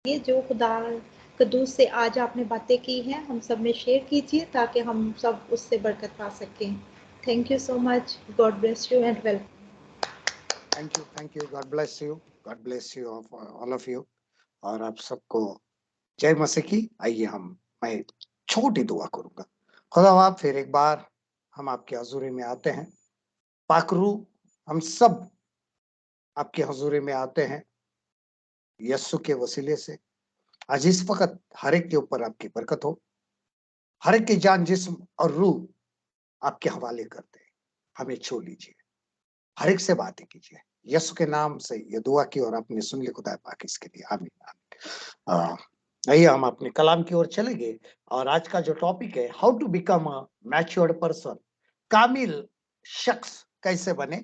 ये जो खुदा कद्दूस से आज आपने बातें की हैं हम सब में शेयर कीजिए ताकि हम सब उससे बरकत पा सकें। Thank you so much. God bless you and welcome. Thank you, God bless you all of you. और आप सबको जय मसीह की। आइए मैं छोटी दुआ करूंगा। खुदा फिर एक बार हम आपकी हजूरी में आते हैं। पाकरू हम सब आपकी हजूरी में आते हैं यस्सु के वसीले से। आज इस वक्त हर एक के ऊपर आपकी बरकत हो। हर एक की जान, जिस्म और रूह आपके हवाले करते हैं। हमें छू लीजिए, हर एक से बातें कीजिए। यस्सु के नाम से ये दुआ की और आपने सुन ली खुदा पाक, इसके लिए आमीन आमीन। आइए हम अपने कलाम की ओर चलेंगे। और आज का जो टॉपिक है, how to become a matured person, कामिल शख्स कैसे बने।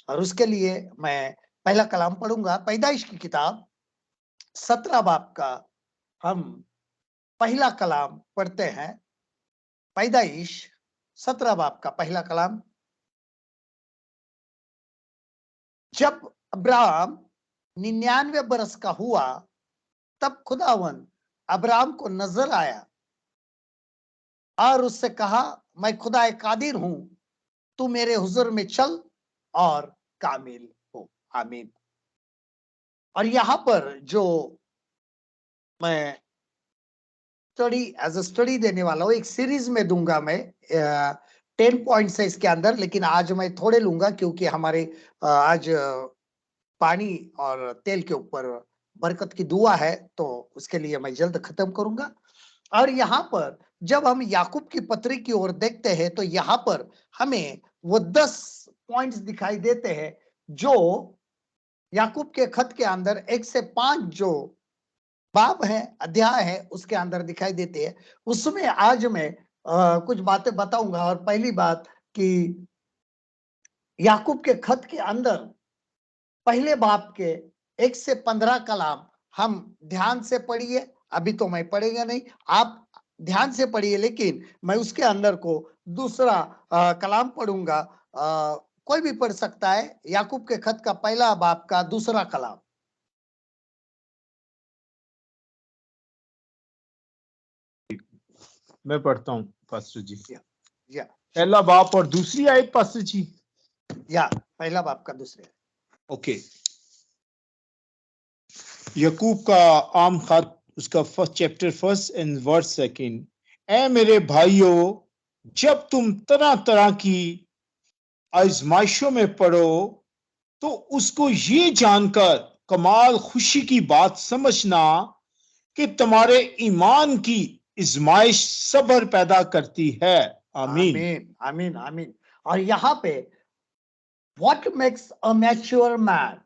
और उसके लिए मैं पहला कलाम पढ़ूंगा। पैदाइश की किताब 17 बाब का हम पहला कलाम पढ़ते हैं। पैदाइश 17 बाब का पहला कलाम। जब अब्राहम 99 बरस का हुआ तब खुदावन अब्राहम को नजर आया और उससे कहा, मैं खुदा कादिर हूं, तू मेरे हुजूर में चल और कामिल हो। आमीन। और यहां पर जो मैं स्टडी देने वाला हूं, एक सीरीज में दूंगा मैं। 10 पॉइंट्स है इसके अंदर, लेकिन आज मैं थोड़े लूंगा क्योंकि हमारे आज पानी और तेल के ऊपर बरकत की दुआ है, तो उसके लिए मैं जल्द खत्म करूंगा। और यहाँ पर जब हम याकूब की पत्री की ओर देखते हैं तो यहाँ पर हमें वो 10 पॉइंट्स दिखाई देते हैं जो याकूब के खत के अंदर 1 से 5 जो बाब है, अध्याय है, उसके अंदर दिखाई देते हैं। उसमें आज मैं कुछ बातें बताऊंगा। और पहली बात कि याकूब के खत के अंदर पहले बाब के 1 से 15 कलाम हम ध्यान से पढ़िए। अभी तो मैं पढ़ेगा नहीं, आप ध्यान से पढ़िए, लेकिन मैं उसके अंदर को दूसरा कलाम पढ़ूंगा। कोई भी पढ़ सकता है। याकूब के खत का पहला बाब का दूसरा कलाम। मैं पढ़ता हूँ पास्टर जी। या पहला बाप और दूसरी आयत पास्टर जी। या पहला बाप का दूसरे। ओके। याकूब का आम खत, उसका first chapter, first and verse second. ऐ मेरे भाइयों, जब तुम तरह तरह की आजमाइशों में पड़ो तो उसको ये जानकर कमाल खुशी की बात समझना कि तुम्हारे ईमान की इजमाइश सब्र पैदा करती है। आमीन आमीन आमीन आमीन। और यहाँ पे what makes a mature man,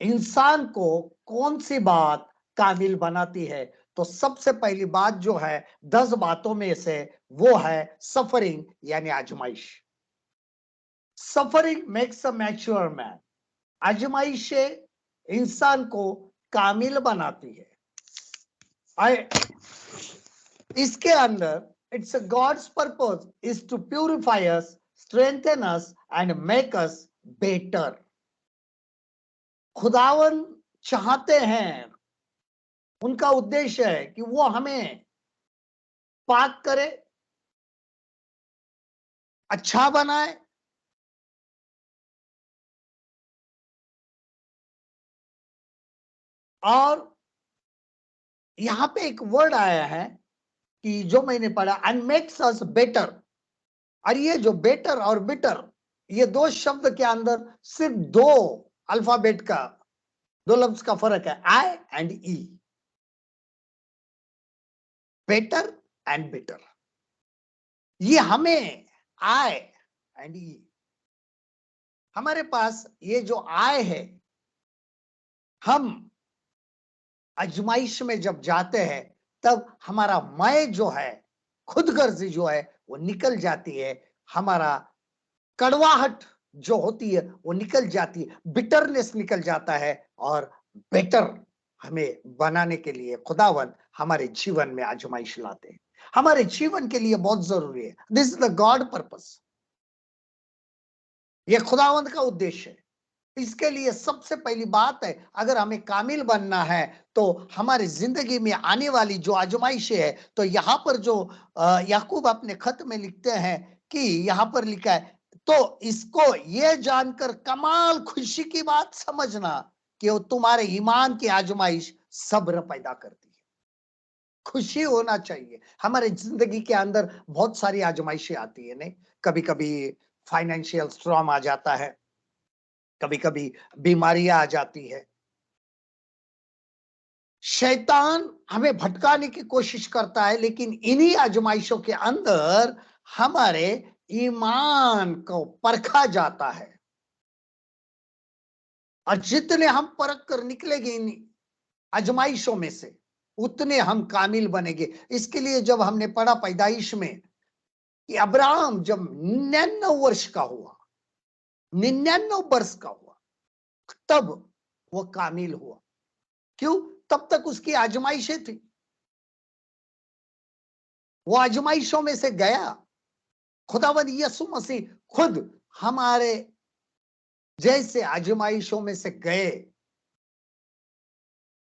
इंसान को कौन सी बात काबिल बनाती है। तो सबसे पहली बात जो है 10 बातों में से वो है सफरिंग, यानी आजमाइश। Suffering makes a mature man. आजमाइशें इंसान को कामिल बनाती है। इसके अंदर it's God's purpose is to purify us, strengthen us and make us better. खुदावन चाहते हैं, उनका उद्देश्य है कि वो हमें पाक करे, अच्छा बनाए, और यहां पे एक वर्ड आया है कि जो मैंने पढ़ा, एंड मेक्स अस बेटर। और ये जो बेटर और बिटर, ये दो शब्द के अंदर सिर्फ दो अल्फाबेट का, दो लफ्ज का फर्क है, I and E. Better and bitter, ये हमें आई एंड ई, हमारे पास ये जो आय है, हम आजमाइश में जब जाते हैं तब हमारा मैं जो है, खुदगर्जी जो है, वो निकल जाती है। हमारा कड़वाहट जो होती है वो निकल जाती है, बिटरनेस निकल जाता है। और बेटर हमें बनाने के लिए खुदावन हमारे जीवन में आजमाइश लाते हैं। हमारे जीवन के लिए बहुत जरूरी है। This is the God purpose, ये खुदावंद का उद्देश्य है। इसके लिए सबसे पहली बात है, अगर हमें कामिल बनना है तो हमारी जिंदगी में आने वाली जो आजमाइशें है, तो यहाँ पर जो याकूब अपने खत में लिखते हैं कि यहाँ पर लिखा है, तो इसको ये जानकर कमाल खुशी की बात समझना कि वो तुम्हारे ईमान की आजमाइश सब्र पैदा करती है। खुशी होना चाहिए। हमारे जिंदगी के अंदर बहुत सारी आजमाइशें आती है, नहीं? कभी कभी फाइनेंशियल स्ट्रॉम आ जाता है, कभी कभी बीमारियां आ जाती है। शैतान हमें भटकाने की कोशिश करता है, लेकिन इन्हीं आजमाइशों के अंदर हमारे ईमान को परखा जाता है, और जितने हम परख कर निकलेंगे इन आजमाइशों में से, उतने हम कामिल बनेंगे। इसके लिए जब हमने पढ़ा पैदाइश में कि अब्राहम जब 99 वर्ष का हुआ, 99 वर्ष का हुआ, तब वो कामिल हुआ। क्यों? तब तक उसकी आजमाइशें थी, वो आजमाइशों में से गया। खुदावंद यीशु मसीह खुद हमारे जैसे आजमाइशों में से गए,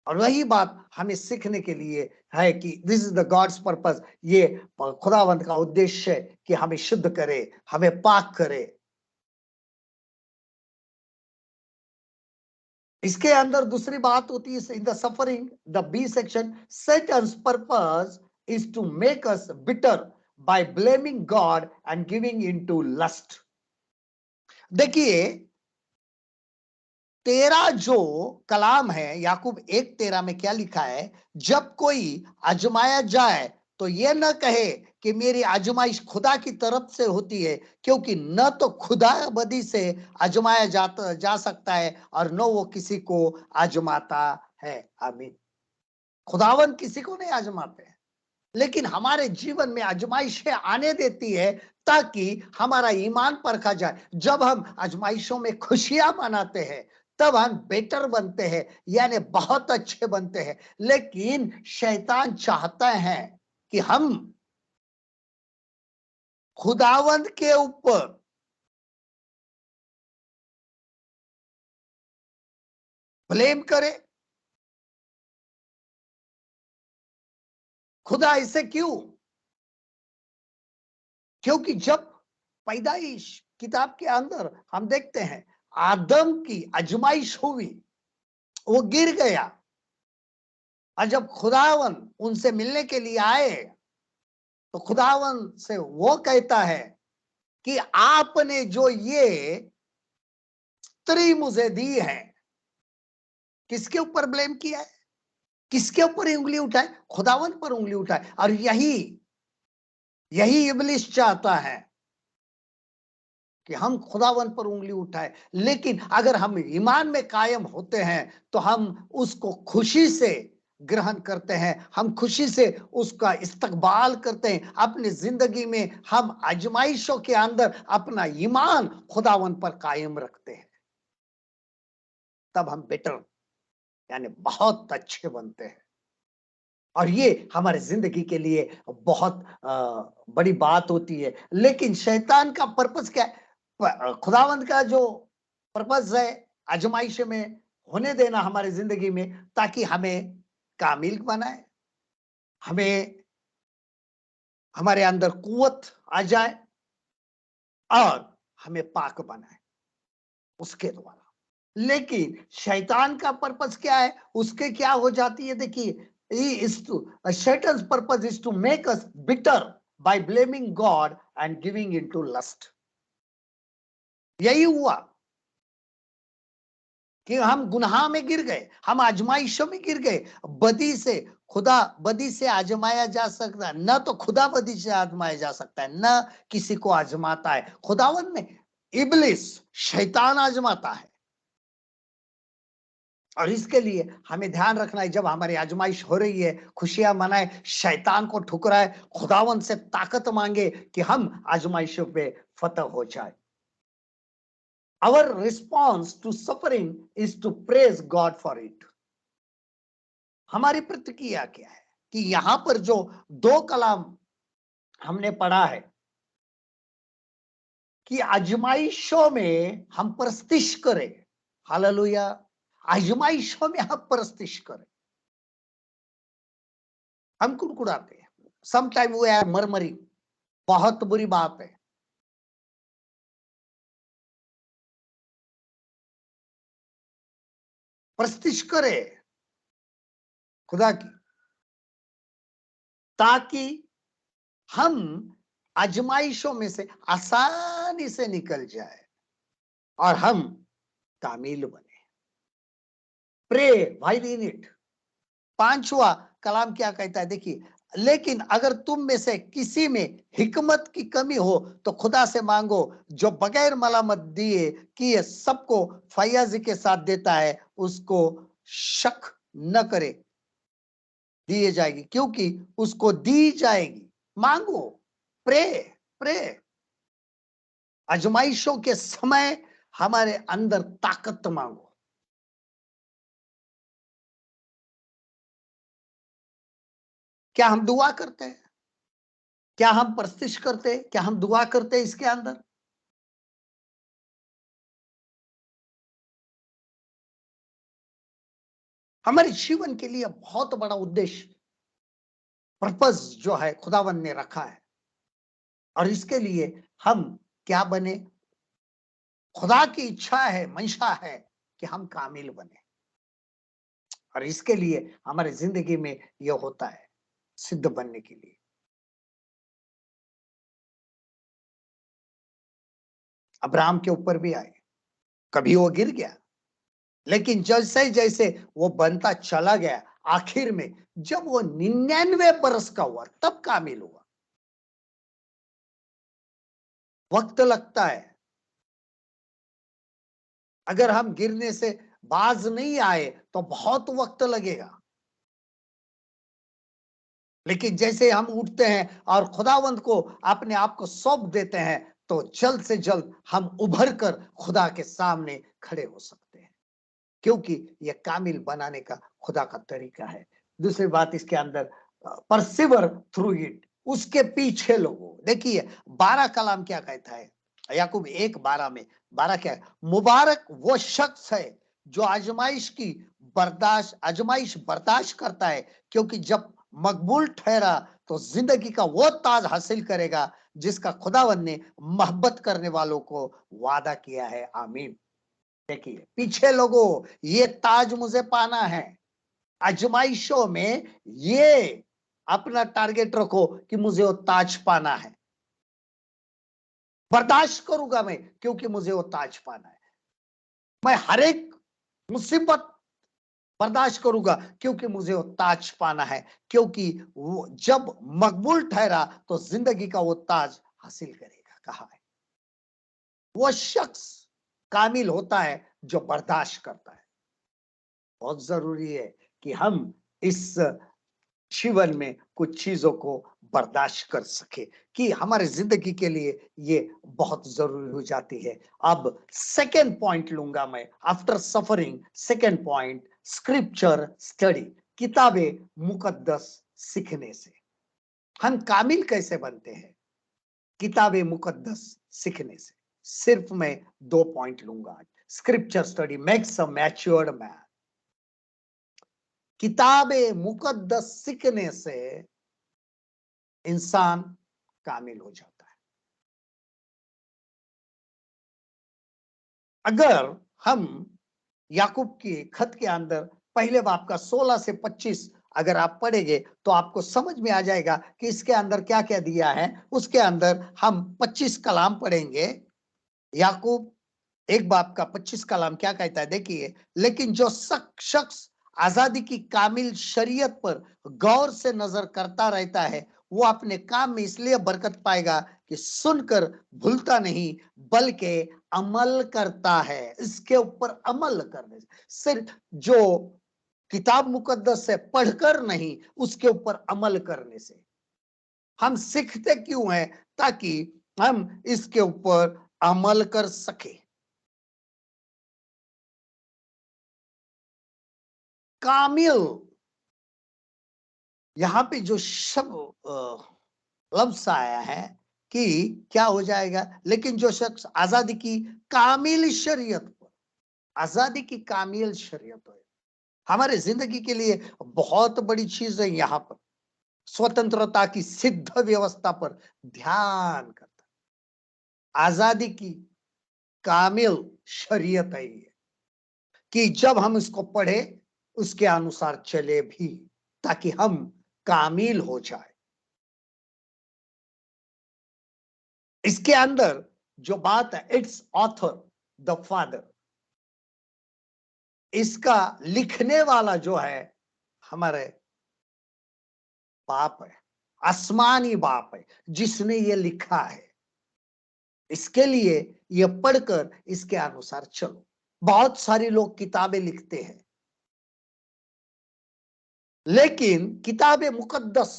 और वही बात हमें सीखने के लिए है कि this is the gods purpose. ये खुदावंत का उद्देश्य है कि हमें शुद्ध करे, हमें पाक करे। इसके अंदर दूसरी बात होती है, in the suffering, the B section, Satan's purpose is to make us bitter by blaming God and giving into lust. देखिए, 13 जो कलाम है, याकूब 1:13 में क्या लिखा है, जब कोई आजमाया जाए तो ये न कहे कि मेरी आजमाइश खुदा की तरफ से होती है, क्योंकि न तो खुदा बदी से आजमाया जा सकता है, और न वो किसी को आजमाता है। आमीन। खुदावन किसी को नहीं आजमाते हैं, लेकिन हमारे जीवन में आजमाइशें आने देती है ताकि हमारा ईमान परखा जाए। जब हम आजमाइशों में खुशियां मनाते हैं, तब हम बेटर बनते हैं, यानी बहुत अच्छे बनते हैं। लेकिन शैतान चाहता है कि हम खुदावंद के ऊपर ब्लेम करें। खुदा ऐसे क्यों? क्योंकि जब पैदाइश किताब के अंदर हम देखते हैं, आदम की आजमाइश हुई, वो गिर गया, और जब खुदावन उनसे मिलने के लिए आए, तो खुदावन से वो कहता है कि आपने जो ये स्त्री मुझे दी है, किसके ऊपर ब्लेम किया है? किसके ऊपर उंगली उठाए? खुदावन पर उंगली उठाए। और यही इब्लिस चाहता है कि हम खुदावन पर उंगली उठाए। लेकिन अगर हम ईमान में कायम होते हैं, तो हम उसको खुशी से ग्रहण करते हैं, हम खुशी से उसका इस्तकबाल करते हैं। अपनी जिंदगी में हम आजमाइशों के अंदर अपना ईमान खुदावन पर कायम रखते हैं, तब हम बेटर यानी बहुत अच्छे बनते हैं। और ये हमारे जिंदगी के लिए बहुत बड़ी बात होती है। लेकिन शैतान का पर्पस क्या है? खुदावंद का जो पर्पस है आजमाइश में होने देना हमारी जिंदगी में, ताकि हमें कामिल बनाए, हमें हमारे अंदर कुव्वत आ जाए, और हमें पाक बनाए उसके द्वारा। लेकिन शैतान का पर्पस क्या है? उसके क्या हो जाती है? देखिए, Satan's purpose is to make us bitter by blaming God and giving into lust. यही हुआ कि हम गुनाह में गिर गए, हम आजमाइशों में गिर गए। बदी से आजमाया जा सकता है, न तो खुदा बदी से आजमाया जा सकता है, न किसी को आजमाता है। खुदावन में इब्लिस शैतान आजमाता है। और इसके लिए हमें ध्यान रखना है, जब हमारी आजमाइश हो रही है, खुशियां मनाए, शैतान को ठुकराए, खुदावन से ताकत मांगे कि हम आजमाइशों पे फतह हो जाए। Our response to suffering is to praise God for it. हमारी प्रतिक्रिया क्या है? कि यहां पर जो 2 कलाम हमने पढ़ा है कि आजमाइशों में हम परस्तिश करें। हालेलुया। आजमाइशों में हम परस्तिश करें। हम कुड़कुड़ाते हैं, समटाइम वो है मरमरी, बहुत बुरी बात है। प्रस्तिश करे खुदा की, ताकि हम आजमाइशों में से आसानी से निकल जाए और हम कामिल बने। प्रे भाई इन इट। पांचवा कलाम क्या कहता है, देखिए, लेकिन अगर तुम में से किसी में हिकमत की कमी हो तो खुदा से मांगो, जो बगैर मलामत दिए किए सबको फयाजी के साथ देता है, उसको शक न करे, दिए जाएगी, क्योंकि उसको दी जाएगी। मांगो, प्रे प्रे। आजमाइशों के समय हमारे अंदर ताकत मांगो। क्या हम दुआ करते हैं? क्या हम प्रस्तिश करते हैं? क्या हम दुआ करते हैं इसके अंदर? हमारे जीवन के लिए बहुत बड़ा उद्देश्य, पर्पस जो है खुदावन ने रखा है, और इसके लिए हम क्या बने? खुदा की इच्छा है, मंशा है कि हम कामिल बने, और इसके लिए हमारी जिंदगी में यह होता है सिद्ध बनने के लिए। अब्राहम के ऊपर भी आए, कभी वो गिर गया, लेकिन जैसे जैसे वो बनता चला गया, आखिर में जब वो 99 बरस का हुआ तब कामिल हुआ। वक्त लगता है, अगर हम गिरने से बाज नहीं आए तो बहुत वक्त लगेगा, लेकिन जैसे हम उठते हैं और खुदावंत को अपने आप को सौंप देते हैं तो जल्द से जल्द हम उभर कर खुदा के सामने खड़े हो सकते हैं, क्योंकि यह कामिल बनाने का खुदा का तरीका है। दूसरी बात इसके अंदर, परसिवर थ्रू इट, उसके पीछे लोगों, देखिए 12 कलाम क्या कहता है, याकूब 1:12 में, 12 क्या है, मुबारक वो शख्स है जो आजमाइश बर्दाश्त करता है, क्योंकि जब मकबूल ठहरा तो जिंदगी का वो ताज हासिल करेगा जिसका खुदावन ने मोहब्बत करने वालों को वादा किया है। आमीन। देखिए पीछे लोगों, ये ताज मुझे पाना है। आजमाइशों में ये अपना टारगेट रखो कि मुझे वो ताज पाना है। बर्दाश्त करूंगा मैं, क्योंकि मुझे वो ताज पाना है। मैं हर एक मुसीबत बर्दाश्त करूंगा, क्योंकि मुझे वो ताज पाना है, क्योंकि वो जब मकबूल ठहरा तो जिंदगी का वो ताज हासिल करेगा। कहा है वो शख्स कामिल होता है जो बर्दाश्त करता है। बहुत जरूरी है कि हम इस जीवन में कुछ चीजों को बर्दाश्त कर सके, कि हमारे जिंदगी के लिए ये बहुत जरूरी हो जाती है। अब सेकेंड पॉइंट लूंगा मैं, after suffering, second point, scripture study, किताबें मुकद्दस सीखने से। हम कामिल कैसे बनते हैं? किताबें मुकद्दस सीखने से। सिर्फ मैं 2 पॉइंट लूंगा आज। Scripture study makes a matured man. किताबें मुकद्दस सीखने से इंसान कामिल हो जाता है। अगर हम याकूब के खत के अंदर पहले बाब का 16 से 25 अगर आप पढ़ेंगे तो आपको समझ में आ जाएगा कि इसके अंदर क्या क्या दिया है। उसके अंदर हम 25 कलाम पढ़ेंगे। याकूब 1 बाब का 25 कलाम क्या कहता है, देखिए, लेकिन जो शख्स आजादी की कामिल शरीयत पर गौर से नजर करता रहता है, वो अपने काम में इसलिए बरकत पाएगा कि सुनकर भूलता नहीं बल्कि अमल करता है। इसके ऊपर अमल करने से, सिर्फ जो किताब मुकद्दस से पढ़कर नहीं, उसके ऊपर अमल करने से। हम सीखते क्यों हैं? ताकि हम इसके ऊपर अमल कर सके। कामिल, यहां पे जो शब्द लफ्ज आया है कि क्या हो जाएगा, लेकिन जो शख्स आजादी की कामिल शरीयत पर, आजादी की कामिल शरीयत है, हमारे जिंदगी के लिए बहुत बड़ी चीज है। यहाँ पर स्वतंत्रता की सिद्ध व्यवस्था पर ध्यान करता है। आजादी की कामिल शरीयत है ये, कि जब हम इसको पढ़े उसके अनुसार चले भी, ताकि हम कामिल हो जाए। इसके अंदर जो बात है, इट्स ऑथर द फादर, इसका लिखने वाला जो है हमारे बाप है, आसमानी बाप है जिसने ये लिखा है। इसके लिए ये पढ़कर इसके अनुसार चलो। बहुत सारे लोग किताबें लिखते हैं, लेकिन किताब मुकद्दस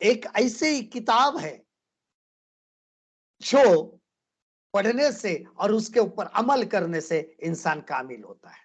एक ऐसी किताब है जो पढ़ने से और उसके ऊपर अमल करने से इंसान कामिल होता है।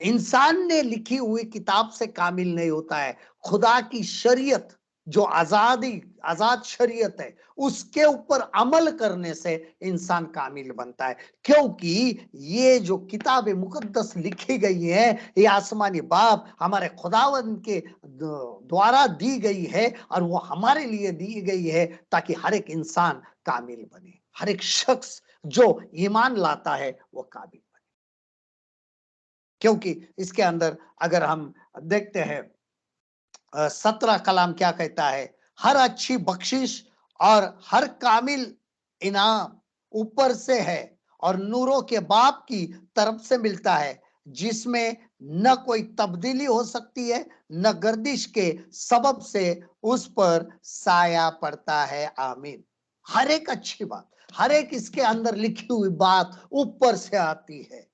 इंसान ने लिखी हुई किताब से कामिल नहीं होता है। खुदा की शरीयत जो आजाद शरीयत है, उसके ऊपर अमल करने से इंसान कामिल बनता है। क्योंकि ये जो किताब मुकद्दस लिखी गई है, ये आसमानी बाप हमारे खुदावंद के द्वारा दी गई है, और वो हमारे लिए दी गई है ताकि हर एक इंसान कामिल बने, हर एक शख्स जो ईमान लाता है वो कामिल। क्योंकि इसके अंदर अगर हम देखते हैं 17 कलाम क्या कहता है, हर अच्छी बख्शिश और हर कामिल इनाम ऊपर से है और नूरों के बाप की तरफ से मिलता है, जिसमें न कोई तब्दीली हो सकती है, न गर्दिश के सबब से उस पर साया पड़ता है। आमीन। हर एक अच्छी बात, हर एक इसके अंदर लिखी हुई बात ऊपर से आती है,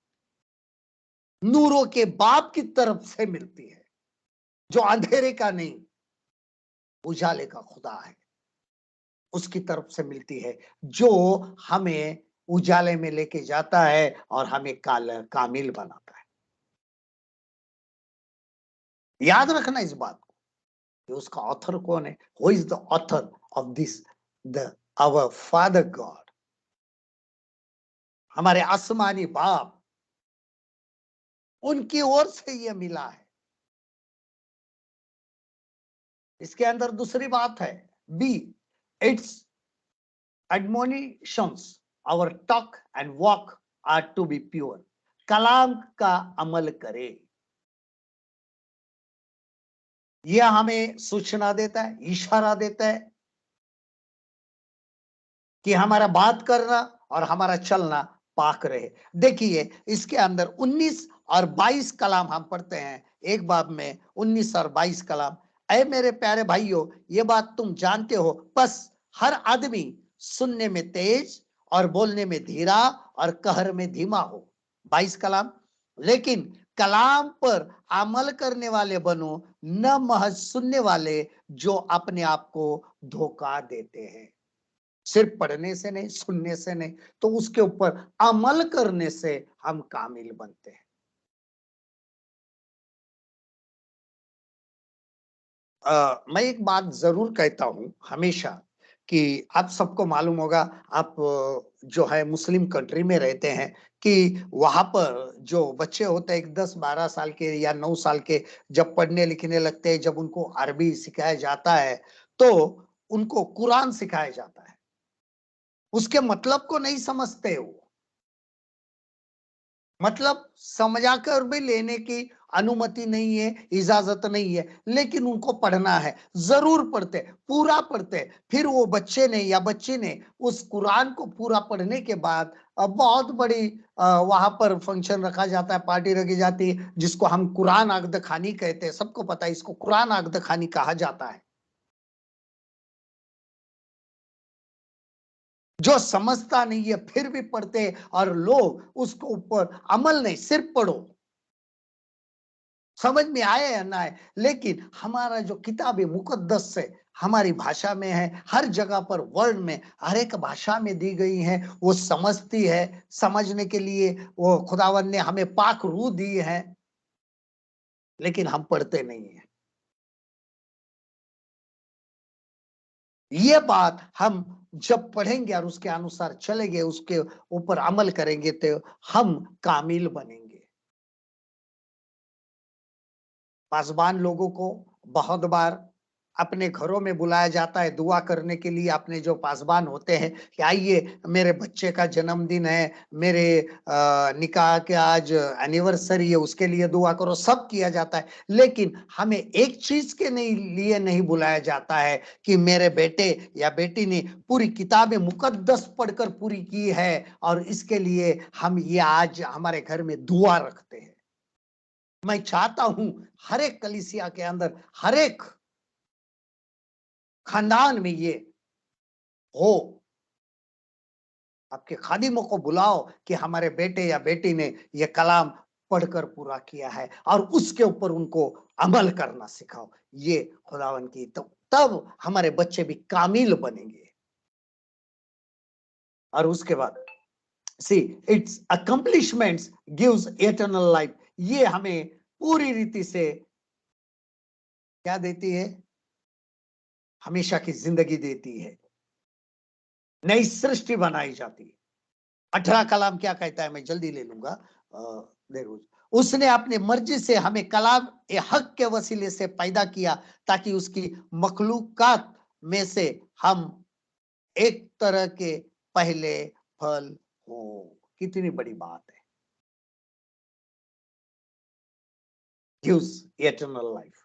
नूरों के बाप की तरफ से मिलती है, जो अंधेरे का नहीं उजाले का खुदा है, उसकी तरफ से मिलती है, जो हमें उजाले में लेके जाता है और हमें कामिल बनाता है। याद रखना इस बात को कि उसका ऑथर कौन है। Who is the author of this, the our father God, हमारे आसमानी बाप, उनकी ओर से यह मिला है। इसके अंदर दूसरी बात है, B its admonitions, our talk and walk are to be pure। कलाम का अमल करे, यह हमें सूचना देता है, इशारा देता है कि हमारा बात करना और हमारा चलना पाक रहे। देखिए इसके अंदर 19 और 22 कलाम हम पढ़ते हैं, एक बाब में 19 और 22 कलाम। ऐ मेरे प्यारे भाइयों, ये बात तुम जानते हो, बस हर आदमी सुनने में तेज और बोलने में धीरा और कहर में धीमा हो। 22 कलाम, लेकिन कलाम पर अमल करने वाले बनो, न महज सुनने वाले जो अपने आप को धोखा देते हैं। सिर्फ पढ़ने से नहीं, सुनने से नहीं, तो उसके ऊपर अमल करने से हम कामिल बनते हैं। मैं एक बात जरूर कहता हूं हमेशा, कि आप सबको मालूम होगा, आप जो है मुस्लिम कंट्री में रहते हैं, कि वहां पर जो बच्चे होते हैं 10-12 साल के या 9 साल के, जब पढ़ने लिखने लगते हैं, जब उनको अरबी सिखाया जाता है, तो उनको कुरान सिखाया जाता है। उसके मतलब को नहीं समझते वो, मतलब समझा कर भी लेने की अनुमति नहीं है, इजाजत नहीं है, लेकिन उनको पढ़ना है, जरूर पढ़ते, पूरा पढ़ते। फिर वो बच्चे ने या बच्ची ने उस कुरान को पूरा पढ़ने के बाद बहुत बड़ी वहां पर फंक्शन रखा जाता है, पार्टी रखी जाती है, जिसको हम कुरान अक्द खानी कहते हैं। सबको पता है इसको कुरान अक्द खानी कहा जाता है। जो समझता नहीं है फिर भी पढ़ते, और लोग उसको ऊपर अमल नहीं, सिर्फ पढ़ो, समझ में आए या ना आए, लेकिन हमारा जो किताब मुकद्दस से हमारी भाषा में है, हर जगह पर वर्ल्ड में हर एक भाषा में दी गई है, वो समझती है। समझने के लिए वो खुदावन ने हमें पाक रूह दी है, लेकिन हम पढ़ते नहीं है। ये बात हम जब पढ़ेंगे और उसके अनुसार चलेंगे, उसके ऊपर अमल करेंगे, तो हम कामिल बनेंगे। पासबान लोगों को बहुत बार अपने घरों में बुलाया जाता है दुआ करने के लिए। अपने जो पासबान होते हैं कि आइए, मेरे बच्चे का जन्मदिन है, मेरे निकाह के आज एनिवर्सरी है, उसके लिए दुआ करो, सब किया जाता है। लेकिन हमें एक चीज के लिए नहीं बुलाया जाता है कि मेरे बेटे या बेटी ने पूरी किताबें मुकद्दस पढ़कर पूरी की है और इसके लिए हम ये आज हमारे घर में दुआ रखते हैं। मैं चाहता हूं हर एक कलीसिया के अंदर, हर एक खानदान में ये हो। आपके खादिमों को बुलाओ कि हमारे बेटे या बेटी ने ये कलाम पढ़कर पूरा किया है, और उसके ऊपर उनको अमल करना सिखाओ। ये खुदावन की, तो तब हमारे बच्चे भी कामिल बनेंगे। और उसके बाद see it's accomplishments gives eternal life. ये हमें पूरी रीति से क्या देती है? हमेशा की जिंदगी देती है, नई सृष्टि बनाई जाती है। 18 कलाम क्या कहता है, मैं जल्दी ले लूंगा। देखो, उसने अपनी मर्जी से हमें कलाम ए हक के वसीले से पैदा किया ताकि उसकी मखलूकात में से हम एक तरह के पहले फल हो। कितनी बड़ी बात है। Gives eternal life.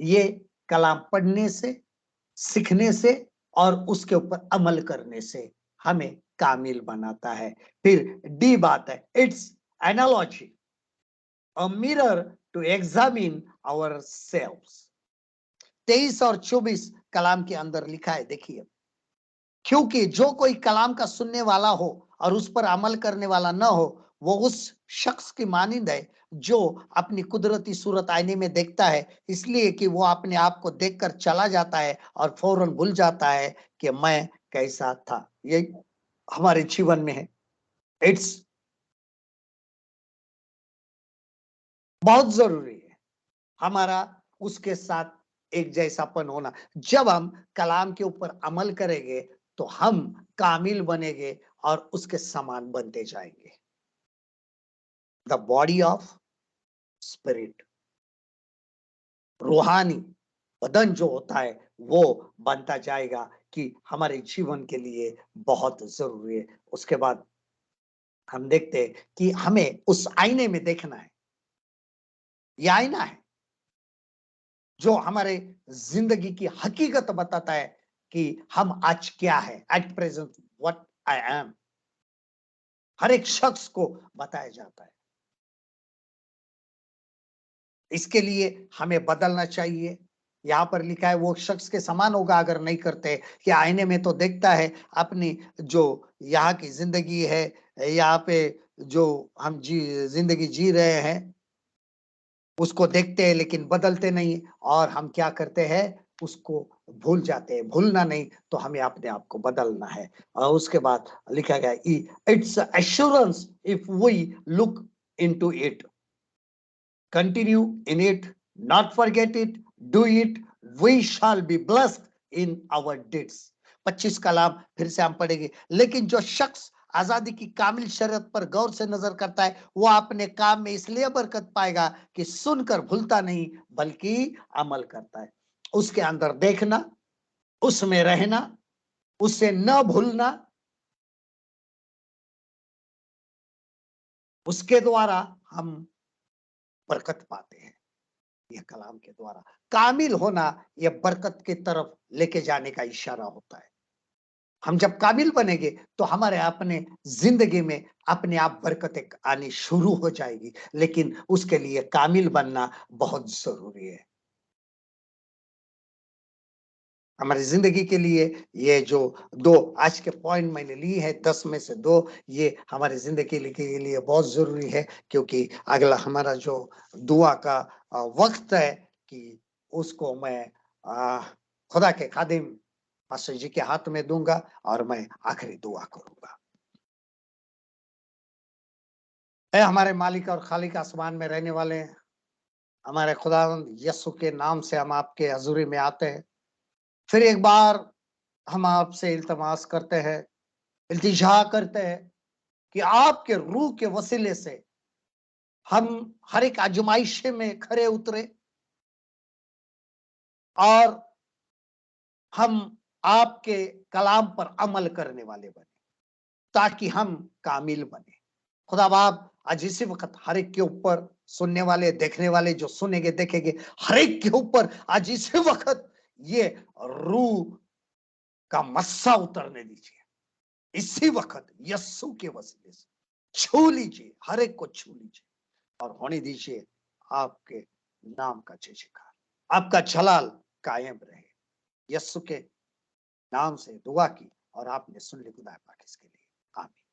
ये कलाम पढ़ने से, सीखने से और उसके ऊपर अमल करने से हमें कामिल बनाता है। फिर डी बात है, its analogy, a mirror to examine ourselves. 23 और 24 कलाम के अंदर लिखा है, देखिए, क्योंकि जो कोई कलाम का सुनने वाला हो और उस पर अमल करने वाला न हो, वो उस शख्स की मानिंद है जो अपनी कुदरती सूरत आईने में देखता है, इसलिए कि वो अपने आप को देखकर चला जाता है और फौरन भूल जाता है कि मैं कैसा था। ये हमारे जीवन में है। इट्स बहुत जरूरी है हमारा उसके साथ एक जैसापन होना। जब हम कलाम के ऊपर अमल करेंगे तो हम कामिल बनेंगे और उसके समान बनते जाएंगे। द बॉडी ऑफ स्पिरिट, रूहानी बदन जो होता है वो बनता जाएगा कि हमारे जीवन के लिए बहुत जरूरी है। उसके बाद हम देखते हैं कि हमें उस आईने में देखना है। यह आईना है जो हमारे जिंदगी की हकीकत बताता है कि हम आज क्या है, at present what I am. हर एक शख्स को बताया जाता है। इसके लिए हमें बदलना चाहिए। यहाँ पर लिखा है वो शख्स के समान होगा अगर नहीं करते। कि आईने में तो देखता है अपनी जो यहाँ की जिंदगी है, यहाँ पे जो हम जिंदगी जी रहे हैं उसको देखते हैं लेकिन बदलते नहीं, और हम क्या करते हैं, उसको भूल जाते हैं। भूलना नहीं, तो हमें अपने आप को बदलना है। और उसके बाद लिखा गया its assurance if we look into it, continue in it, not forget it, do it, we shall be blessed in our deeds। 25 कलाम फिर से हम पढ़ेंगे। लेकिन जो शख्स आजादी की कामिल शरीयत पर गौर से नजर करता है वो अपने काम में इसलिए बरकत पाएगा कि सुनकर भूलता नहीं बल्कि अमल करता है। उसके अंदर देखना, उसमें रहना, उससे न भूलना, उसके द्वारा हम बरकत पाते हैं। यह कलाम के द्वारा कामिल होना, यह बरकत की तरफ लेके जाने का इशारा होता है। हम जब काबिल बनेंगे तो हमारे अपने जिंदगी में अपने आप बरकतें आनी शुरू हो जाएगी, लेकिन उसके लिए कामिल बनना बहुत जरूरी है। हमारी जिंदगी के लिए ये जो 2 आज के पॉइंट मैंने ली है, 10 में से 2, ये हमारी जिंदगी के लिए बहुत जरूरी है। क्योंकि अगला हमारा जो दुआ का वक्त है कि उसको मैं खुदा के खादिम पास्टर जी के हाथ में दूंगा और मैं आखिरी दुआ करूंगा। ऐ हमारे मालिक और खालिक आसमान में रहने वाले, हमारे खुदावंद यीशु के नाम से हम आपके हजूरी में आते हैं। फिर एक बार हम आपसे इल्तमास करते हैं, इल्तिजा करते हैं कि आपके रूह के वसीले से हम हर एक आजमाइश में खरे उतरे और हम आपके कलाम पर अमल करने वाले बने, ताकि हम कामिल बने। खुदा बाप आज इसी वक्त हर एक के ऊपर, सुनने वाले, देखने वाले जो सुनेंगे देखेंगे, हर एक के ऊपर आज इसी वक्त ये रूह का मस्सा उतरने दीजिए। इसी वक्त यस्सु के वसीले से छू लीजिए, हर एक को छू लीजिए और होने दीजिए आपके नाम का जय जयकार, आपका जलाल कायम रहे। यस्सु के नाम से दुआ की और आपने सुन ली खुदा पाक इसके लिए, आमीन।